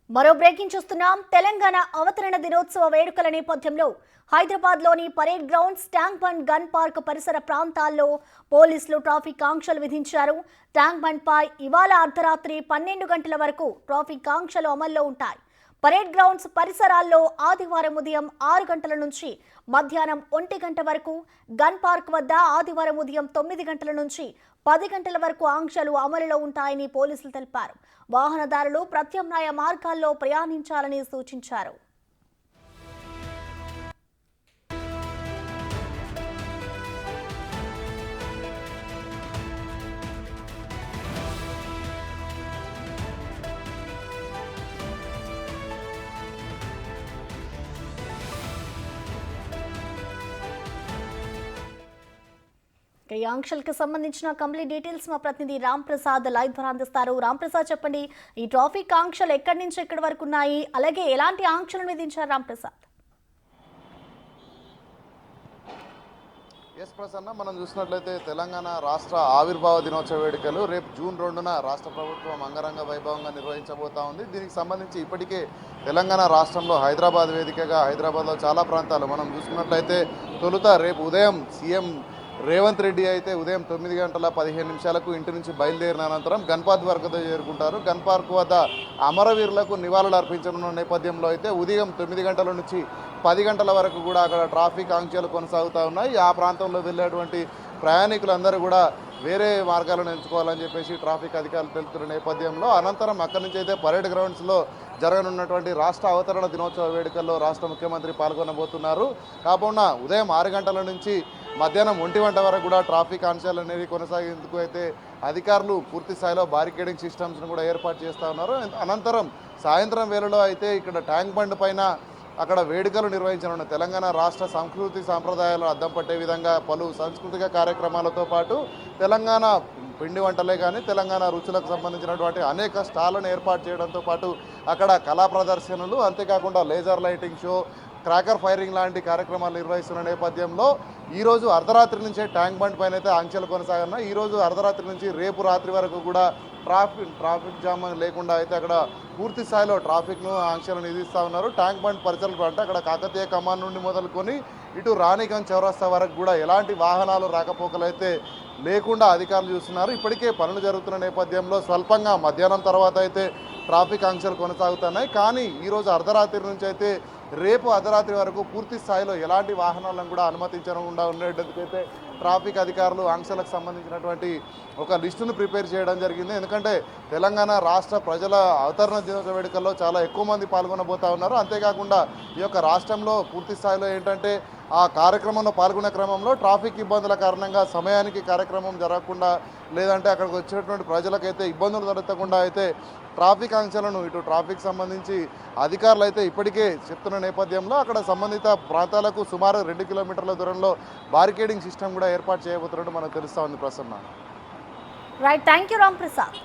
మరో బ్రేకింగ్ చూస్తున్నాం. తెలంగాణ అవతరణ దినోత్సవ వేడుకల నేపథ్యంలో హైదరాబాద్లోని parade grounds, tank bund, gun park పరిసర ప్రాంతాల్లో పోలీసులు ట్రాఫిక్ ఆంక్షలు విధించారు. ట్యాంక్ బండ్ పై ఇవాళ అర్ధరాత్రి 12 గంటల వరకు ట్రాఫిక్ ఆంక్షలు అమల్లో ఉంటాయి. పరేడ్ గ్రౌండ్స్ పరిసరాల్లో ఆదివారం ఉదయం 6 గంటల నుంచి మధ్యాహ్నం 1 గంట వరకు, గన్ పార్క్ వద్ద ఆదివారం ఉదయం 9 గంటల నుంచి 10 గంటల వరకు ఆంక్షలు అమలులో ఉంటాయని పోలీసులు తెలిపారు. వాహనదారులు ప్రత్యామ్నాయ మార్గాల్లో ప్రయాణించాలని సూచించారు. ఈ ఆంక్షలకు సంబంధించిన కంప్లీట్ డీటెయిల్స్ మా ప్రతినిధి రామ్ ప్రసాద్ లైవ్ ద్వారా అందిస్తారు. రామ్ ప్రసాద్, చెప్పండి, ఈ ట్రాఫిక్ ఆంక్షలు ఎక్కడి నుంచి ఎక్కడి వరకు ఉన్నాయి, అలాగే ఎలాంటి ఆంక్షలు విధించారు? రామ్ ప్రసాద్. ఎస్ ప్రసన్న, మనం చూసినట్లయితే తెలంగాణ రాష్ట్ర ఆవిర్భావ దినోత్సవ వేడుకలు రేపు జూన్ 2న రాష్ట్ర ప్రభుత్వం అంగరంగ వైభవంగా నిర్వహించబోతా ఉంది. దీనికి సంబంధించి ఇప్పటికే తెలంగాణ రాష్ట్రంలో హైదరాబాద్ వేదికగా హైదరాబాద్లో చాలా ప్రాంతాలు మనం చూసుకున్నట్లయితే తొలుత రేపు ఉదయం సీఎం రేవంత్ రెడ్డి అయితే ఉదయం 9 గంటల 15 నిమిషాలకు ఇంటి నుంచి బయలుదేరిన అనంతరం గన్ పార్క్ వరకు చేరుకుంటారు. గన్ పార్క్ వద్ద అమరవీరులకు నివాళులు అర్పించనున్న నేపథ్యంలో అయితే ఉదయం 9 గంటల నుంచి 10 గంటల వరకు కూడా అక్కడ ట్రాఫిక్ ఆంక్షలు కొనసాగుతూ ఉన్నాయి. ఆ ప్రాంతంలో వెళ్ళేటువంటి ప్రయాణికులందరూ కూడా వేరే మార్గాలను ఎంచుకోవాలని చెప్పేసి ట్రాఫిక్ అధికారులు తెలుపుతున్న నేపథ్యంలో అనంతరం అక్కడి నుంచి అయితే పరేడ్ గ్రౌండ్స్లో జరగనున్నటువంటి రాష్ట్ర అవతరణ దినోత్సవ వేడుకల్లో రాష్ట్ర ముఖ్యమంత్రి పాల్గొనబోతున్నారు. కాకుండా ఉదయం 6 గంటల నుంచి మధ్యాహ్నం 1 గంట వరకు కూడా ట్రాఫిక్ ఆంక్షలు అనేది కొనసాగేందుకు అయితే అధికారులు పూర్తి స్థాయిలో బారికేడింగ్ సిస్టమ్స్ను కూడా ఏర్పాటు చేస్తూ ఉన్నారు. అనంతరం సాయంత్రం వేళలో అయితే ఇక్కడ ట్యాంక్ బండ్ పైన అక్కడ వేడుకలు నిర్వహించనున్న తెలంగాణ రాష్ట్ర సంస్కృతి సాంప్రదాయాలు అద్దం పట్టే విధంగా పలు సాంస్కృతిక కార్యక్రమాలతో పాటు తెలంగాణ పిండి వంటలే కానీ తెలంగాణ రుచులకు సంబంధించినటువంటి అనేక స్టాళ్లను ఏర్పాటు చేయడంతో పాటు అక్కడ కళా ప్రదర్శనలు, అంతేకాకుండా laser lighting show, cracker firing లాంటి కార్యక్రమాలు నిర్వహిస్తున్న నేపథ్యంలో ఈరోజు అర్ధరాత్రి నుంచే ట్యాంక్ బండ్ పైన అయితే ఆంక్షలు కొనసాగనున్నాయి. ఈరోజు అర్ధరాత్రి నుంచి రేపు రాత్రి వరకు కూడా ట్రాఫిక్ జామ్ లేకుండా అయితే అక్కడ పూర్తి స్థాయిలో ట్రాఫిక్ను ఆంక్షలను విధిస్తూ ఉన్నారు. ట్యాంక్ బండ్ పరిసరాలు అంటే అక్కడ కాకతీయ కమాన్ నుండి మొదలుకొని ఇటు రాణిగంజ్ చౌరస్తా వరకు కూడా ఎలాంటి వాహనాలు రాకపోకలు అయితే లేకుండా అధికారులు చూస్తున్నారు. ఇప్పటికే పనులు జరుగుతున్న నేపథ్యంలో స్వల్పంగా మధ్యాహ్నం తర్వాత అయితే ట్రాఫిక్ ఆంక్షలు కొనసాగుతున్నాయి. కానీ ఈరోజు అర్ధరాత్రి నుంచి అయితే రేపు అర్ధరాత్రి వరకు పూర్తి స్థాయిలో ఎలాంటి వాహనాలను కూడా అనుమతించకుండా ఉండేందుకైతే ట్రాఫిక్ అధికారులు ఆంక్షలకు సంబంధించినటువంటి ఒక లిస్టును ప్రిపేర్ చేయడం జరిగింది. ఎందుకంటే తెలంగాణ రాష్ట్ర ప్రజల అవతరణ దినోత్సవ వేడుకల్లో చాలా ఎక్కువ మంది పాల్గొనబోతూ ఉన్నారు. అంతేకాకుండా ఈ యొక్క రాష్ట్రంలో పూర్తి స్థాయిలో ఏంటంటే ఆ కార్యక్రమంలో పాల్గొనే క్రమంలో ట్రాఫిక్ ఇబ్బందుల కారణంగా సమయానికి కార్యక్రమం జరగకుండా, లేదంటే అక్కడికి వచ్చేటువంటి ప్రజలకైతే ఇబ్బందులు జరగకుండా అయితే ట్రాఫిక్ ఆంక్షలను ఇటు ట్రాఫిక్ సంబంధించి అధికారులు అయితే ఇప్పటికే చెప్తున్న నేపథ్యంలో అక్కడ సంబంధిత ప్రాంతాలకు సుమారు 2 కిలోమీటర్ల దూరంలో బారికేడింగ్ సిస్టమ్ కూడా ఏర్పాటు చేయబోతున్నట్టు మనకు తెలుస్తూ ఉంది. Prasanna. Right, thank you Ram Prasad.